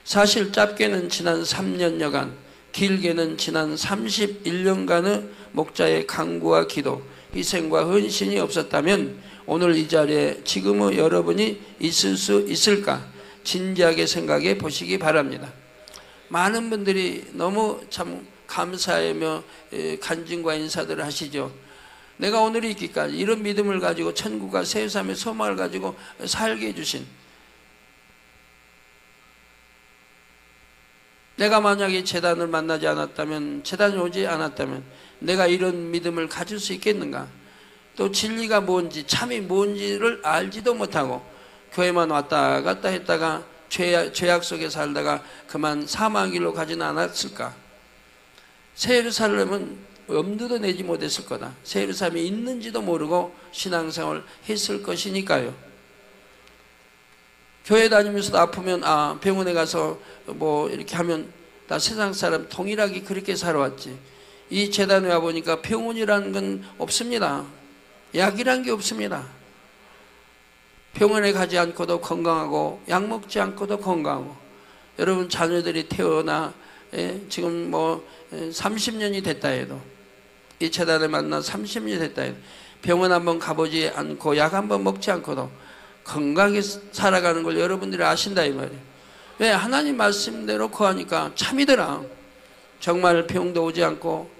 사실 짧게는 지난 3년여간, 길게는 지난 31년간의 목자의 간구와 기도, 희생과 헌신이 없었다면 오늘 이 자리에 지금의 여러분이 있을 수 있을까 진지하게 생각해 보시기 바랍니다. 많은 분들이 너무 참 감사하며 간증과 인사들을 하시죠. 내가 오늘 있기까지 이런 믿음을 가지고 천국과 세상의 소망을 가지고 살게 해주신, 내가 만약에 제단을 만나지 않았다면, 제단이 오지 않았다면 내가 이런 믿음을 가질 수 있겠는가? 또 진리가 뭔지, 참이 뭔지를 알지도 못하고 교회만 왔다 갔다 했다가 죄악 속에 살다가 그만 사망의 길로 가지는 않았을까? 새 예루살렘은 엄두도 내지 못했을 거다. 새 예루살렘이 있는지도 모르고 신앙생활을 했을 것이니까요. 교회 다니면서도 아프면 병원에 가서 뭐 이렇게 하면 나 세상 사람 동일하게 그렇게 살아왔지. 이 재단에 와보니까 병원이라는 건 없습니다. 약이란 게 없습니다. 병원에 가지 않고도 건강하고 약 먹지 않고도 건강하고, 여러분 자녀들이 태어나 지금 뭐 30년이 됐다 해도, 이 재단에 만나 30년이 됐다 해도 병원 한번 가보지 않고 약 한번 먹지 않고도 건강하게 살아가는 걸 여러분들이 아신다 이 말이에요. 왜? 하나님 말씀대로 거하니까 참이더라. 정말 병도 오지 않고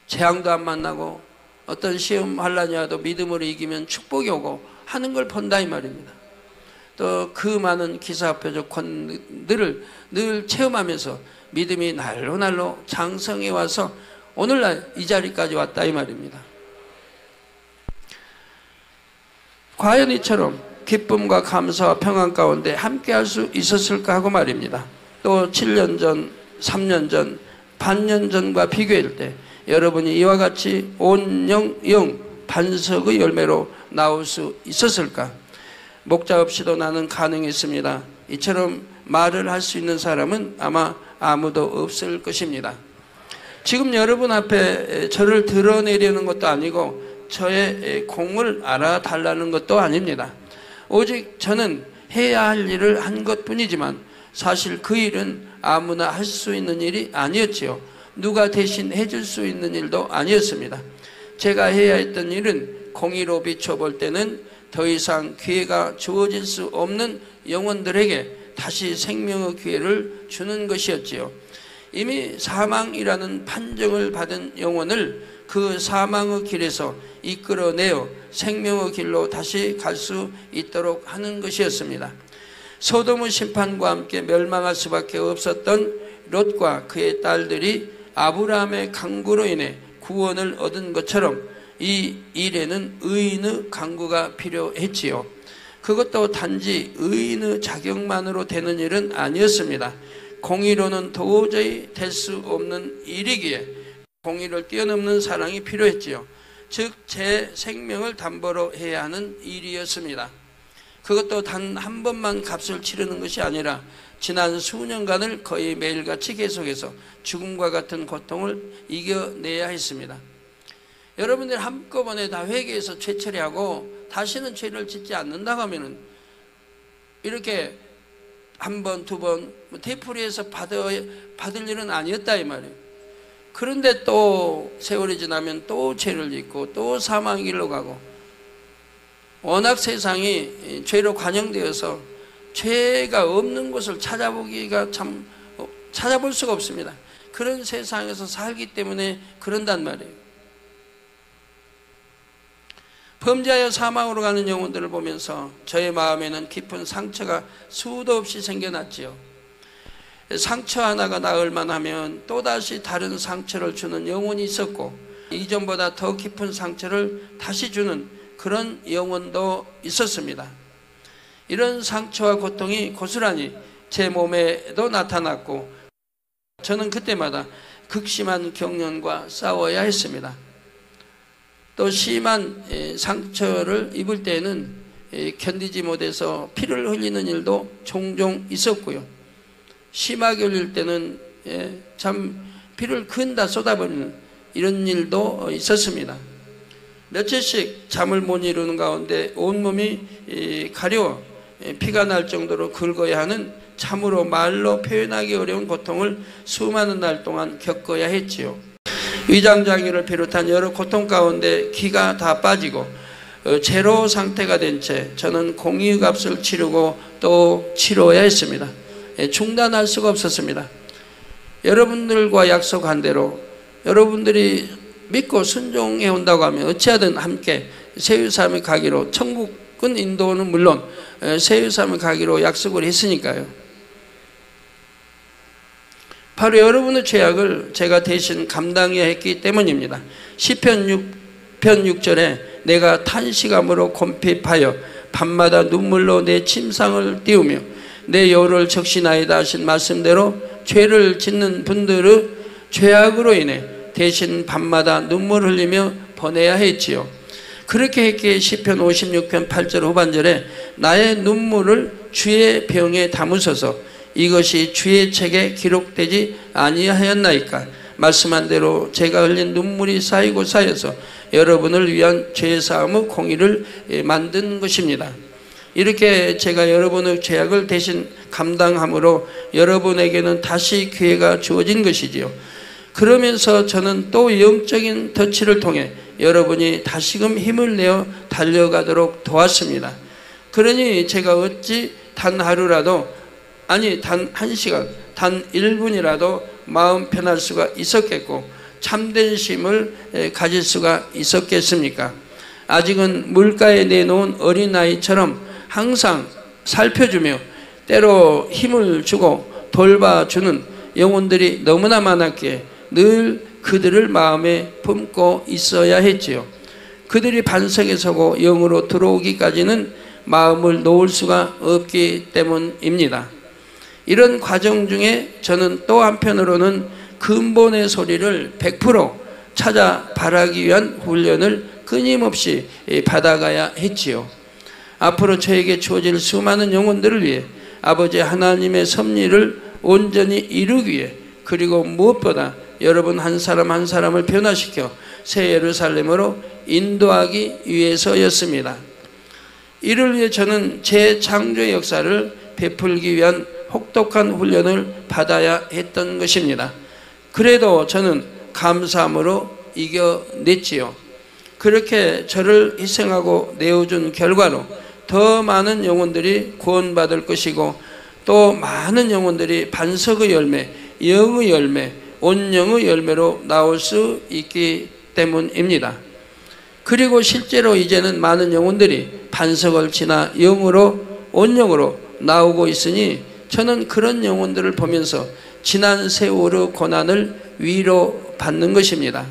재앙도 안 만나고 어떤 시험 환난이 와도 믿음으로 이기면 축복이 오고 하는 걸 본다 이 말입니다. 또 그 많은 기사표적 권들을 늘 체험하면서 믿음이 날로 날로 장성해 와서 오늘날 이 자리까지 왔다 이 말입니다. 과연 이처럼 기쁨과 감사와 평안 가운데 함께 할 수 있었을까 하고 말입니다. 또 7년 전, 3년 전, 반년 전과 비교할 때 여러분이 이와 같이 온영 반석의 열매로 나올 수 있었을까? 목자 없이도 나는 가능했습니다. 이처럼 말을 할 수 있는 사람은 아마 아무도 없을 것입니다. 지금 여러분 앞에 저를 드러내려는 것도 아니고 저의 공을 알아달라는 것도 아닙니다. 오직 저는 해야 할 일을 한 것뿐이지만 사실 그 일은 아무나 할 수 있는 일이 아니었지요. 누가 대신 해줄 수 있는 일도 아니었습니다. 제가 해야 했던 일은 공의로 비춰볼 때는 더 이상 기회가 주어질 수 없는 영혼들에게 다시 생명의 기회를 주는 것이었지요. 이미 사망이라는 판정을 받은 영혼을 그 사망의 길에서 이끌어내어 생명의 길로 다시 갈 수 있도록 하는 것이었습니다. 소돔의 심판과 함께 멸망할 수밖에 없었던 롯과 그의 딸들이 아브라함의 간구로 인해 구원을 얻은 것처럼 이 일에는 의인의 간구가 필요했지요. 그것도 단지 의인의 자격만으로 되는 일은 아니었습니다. 공의로는 도저히 될 수 없는 일이기에 공의를 뛰어넘는 사랑이 필요했지요. 즉 제 생명을 담보로 해야 하는 일이었습니다. 그것도 단 한 번만 값을 치르는 것이 아니라 지난 수년간을 거의 매일같이 계속해서 죽음과 같은 고통을 이겨내야 했습니다. 여러분들 한꺼번에 다 회개해서 죄 처리하고 다시는 죄를 짓지 않는다고 하면은 이렇게 한 번, 두 번 되풀이해서 받을 일은 아니었다 이 말이에요. 그런데 또 세월이 지나면 또 죄를 짓고 또 사망의 길로 가고, 워낙 세상이 죄로 관영되어서 죄가 없는 곳을 찾아보기가 참 찾아볼 수가 없습니다. 그런 세상에서 살기 때문에 그런단 말이에요. 범죄하여 사망으로 가는 영혼들을 보면서 저의 마음에는 깊은 상처가 수도 없이 생겨났지요. 상처 하나가 나을 만하면 또다시 다른 상처를 주는 영혼이 있었고, 이전보다 더 깊은 상처를 다시 주는 그런 영혼도 있었습니다. 이런 상처와 고통이 고스란히 제 몸에도 나타났고, 저는 그때마다 극심한 경련과 싸워야 했습니다. 또 심한 상처를 입을 때는 견디지 못해서 피를 흘리는 일도 종종 있었고요. 심하게 흘릴 때는 참 피를 근다 쏟아버리는 이런 일도 있었습니다. 며칠씩 잠을 못 이루는 가운데 온몸이 가려워 피가 날 정도로 긁어야 하는 참으로 말로 표현하기 어려운 고통을 수많은 날 동안 겪어야 했지요. 위장장애를 비롯한 여러 고통 가운데 기가 다 빠지고 제로 상태가 된 채 저는 공의값을 치르고 또 치러야 했습니다. 중단할 수가 없었습니다. 여러분들과 약속한 대로 여러분들이 믿고 순종해 온다고 하면 어찌하든 함께 세유삼에 가기로, 천국은 인도는 물론 세유삼에 가기로 약속을 했으니까요. 바로 여러분의 죄악을 제가 대신 감당해야 했기 때문입니다. 시편 6편 6절에 내가 탄식함으로 곰핍하여 밤마다 눈물로 내 침상을 띄우며 내 여호를 적시나이다 하신 말씀대로 죄를 짓는 분들의 죄악으로 인해 대신 밤마다 눈물 흘리며 보내야 했지요. 그렇게 했기에 시편 56편 8절 후반절에 나의 눈물을 주의 병에 담으소서 이것이 주의 책에 기록되지 아니하였나이까. 말씀한 대로 제가 흘린 눈물이 쌓이고 쌓여서 여러분을 위한 죄사함의 공의를 만든 것입니다. 이렇게 제가 여러분의 죄악을 대신 감당함으로 여러분에게는 다시 기회가 주어진 것이지요. 그러면서 저는 또 영적인 터치를 통해 여러분이 다시금 힘을 내어 달려가도록 도왔습니다. 그러니 제가 어찌 단 하루라도, 아니 단 1시간, 단 1분이라도 마음 편할 수가 있었겠고 참된 쉼을 가질 수가 있었겠습니까? 아직은 물가에 내놓은 어린아이처럼 항상 살펴주며 때로 힘을 주고 돌봐주는 영혼들이 너무나 많았기에 늘 그들을 마음에 품고 있어야 했지요. 그들이 반석에 서고 영으로 들어오기까지는 마음을 놓을 수가 없기 때문입니다. 이런 과정 중에 저는 또 한편으로는 근본의 소리를 100% 찾아 바라기 위한 훈련을 끊임없이 받아가야 했지요. 앞으로 저에게 주어질 수많은 영혼들을 위해 아버지 하나님의 섭리를 온전히 이루기 위해, 그리고 무엇보다 여러분 한 사람 한 사람을 변화시켜 새 예루살렘으로 인도하기 위해서였습니다. 이를 위해 저는 재창조의 역사를 베풀기 위한 혹독한 훈련을 받아야 했던 것입니다. 그래도 저는 감사함으로 이겨냈지요. 그렇게 저를 희생하고 내어준 결과로 더 많은 영혼들이 구원받을 것이고 또 많은 영혼들이 반석의 열매, 영의 열매, 온영의 열매로 나올 수 있기 때문입니다. 그리고 실제로 이제는 많은 영혼들이 반석을 지나 영으로, 온영으로 나오고 있으니 저는 그런 영혼들을 보면서 지난 세월의 고난을 위로받는 것입니다.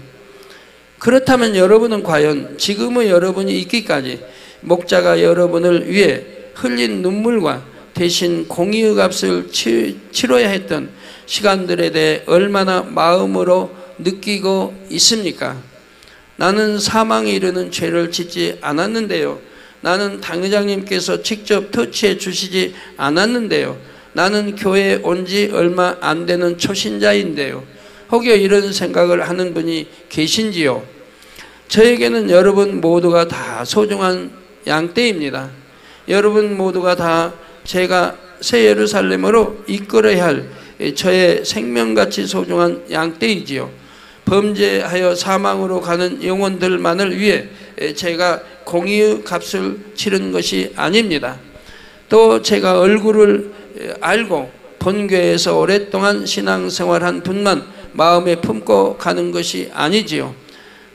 그렇다면 여러분은 과연 지금의 여러분이 있기까지 목자가 여러분을 위해 흘린 눈물과 대신 공의의 값을 치러야 했던 시간들에 대해 얼마나 마음으로 느끼고 있습니까? 나는 사망에 이르는 죄를 짓지 않았는데요. 나는 당회장님께서 직접 터치해 주시지 않았는데요. 나는 교회에 온 지 얼마 안 되는 초신자인데요. 혹여 이런 생각을 하는 분이 계신지요? 저에게는 여러분 모두가 다 소중한 양떼입니다. 여러분 모두가 다 제가 새 예루살렘으로 이끌어야 할 저의 생명같이 소중한 양떼이지요. 범죄하여 사망으로 가는 영혼들만을 위해 제가 공의의 값을 치른 것이 아닙니다. 또 제가 얼굴을 알고 본교회에서 오랫동안 신앙생활한 분만 마음에 품고 가는 것이 아니지요.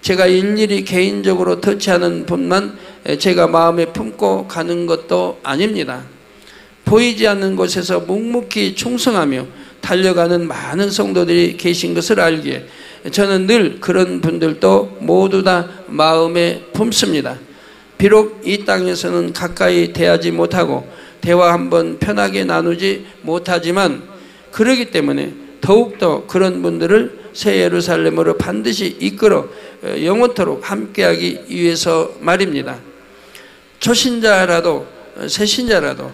제가 일일이 개인적으로 터치하는 분만 제가 마음에 품고 가는 것도 아닙니다. 보이지 않는 곳에서 묵묵히 충성하며 달려가는 많은 성도들이 계신 것을 알기에 저는 늘 그런 분들도 모두 다 마음에 품습니다. 비록 이 땅에서는 가까이 대하지 못하고 대화 한번 편하게 나누지 못하지만 그러기 때문에 더욱더 그런 분들을 새 예루살렘으로 반드시 이끌어 영원토록 함께하기 위해서 말입니다. 초신자라도 새신자라도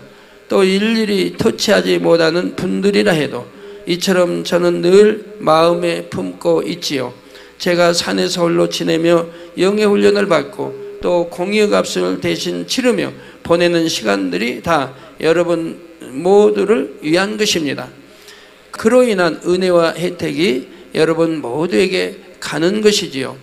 또 일일이 터치하지 못하는 분들이라 해도 이처럼 저는 늘 마음에 품고 있지요. 제가 산에서 홀로 지내며 영의 훈련을 받고 또 공의의 값을 대신 치르며 보내는 시간들이 다 여러분 모두를 위한 것입니다. 그로 인한 은혜와 혜택이 여러분 모두에게 가는 것이지요.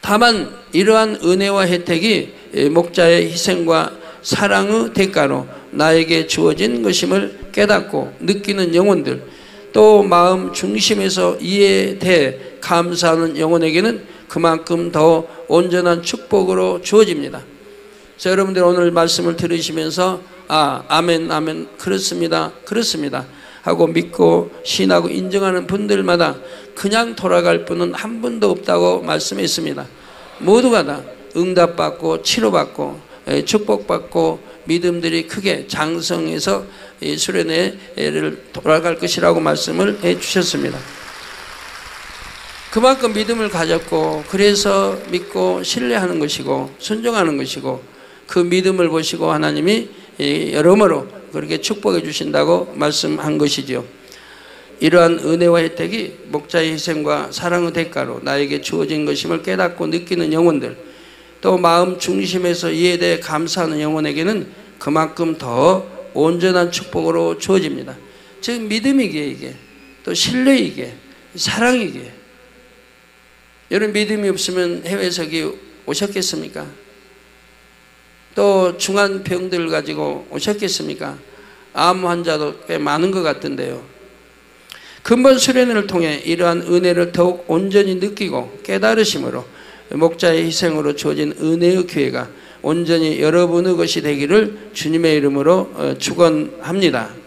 다만 이러한 은혜와 혜택이 목자의 희생과 사랑의 대가로 나에게 주어진 것임을 깨닫고 느끼는 영혼들, 또 마음 중심에서 이에 대해 감사하는 영혼에게는 그만큼 더 온전한 축복으로 주어집니다. 자, 여러분들 오늘 말씀을 들으시면서 아멘 아멘 그렇습니다 그렇습니다 하고 믿고 신하고 인정하는 분들마다 그냥 돌아갈 분은 한 분도 없다고 말씀했습니다. 모두가 다 응답받고 치료받고 축복받고 믿음들이 크게 장성해서 수련회를 돌아갈 것이라고 말씀을 해 주셨습니다. 그만큼 믿음을 가졌고 그래서 믿고 신뢰하는 것이고 순종하는 것이고 그 믿음을 보시고 하나님이 여러모로 그렇게 축복해 주신다고 말씀한 것이지요. 이러한 은혜와 혜택이 목자의 희생과 사랑의 대가로 나에게 주어진 것임을 깨닫고 느끼는 영혼들, 또 마음 중심에서 이에 대해 감사하는 영혼에게는 그만큼 더 온전한 축복으로 주어집니다. 즉 믿음이기에 이게 또 신뢰이기에 사랑이기에. 여러분 믿음이 없으면 해외에서 오셨겠습니까? 또 중한 병들 가지고 오셨겠습니까? 암 환자도 꽤 많은 것 같은데요. 근본 수련회를 통해 이러한 은혜를 더욱 온전히 느끼고 깨달으심으로 목자의 희생으로 주어진 은혜의 기회가 온전히 여러분의 것이 되기를 주님의 이름으로 축원합니다.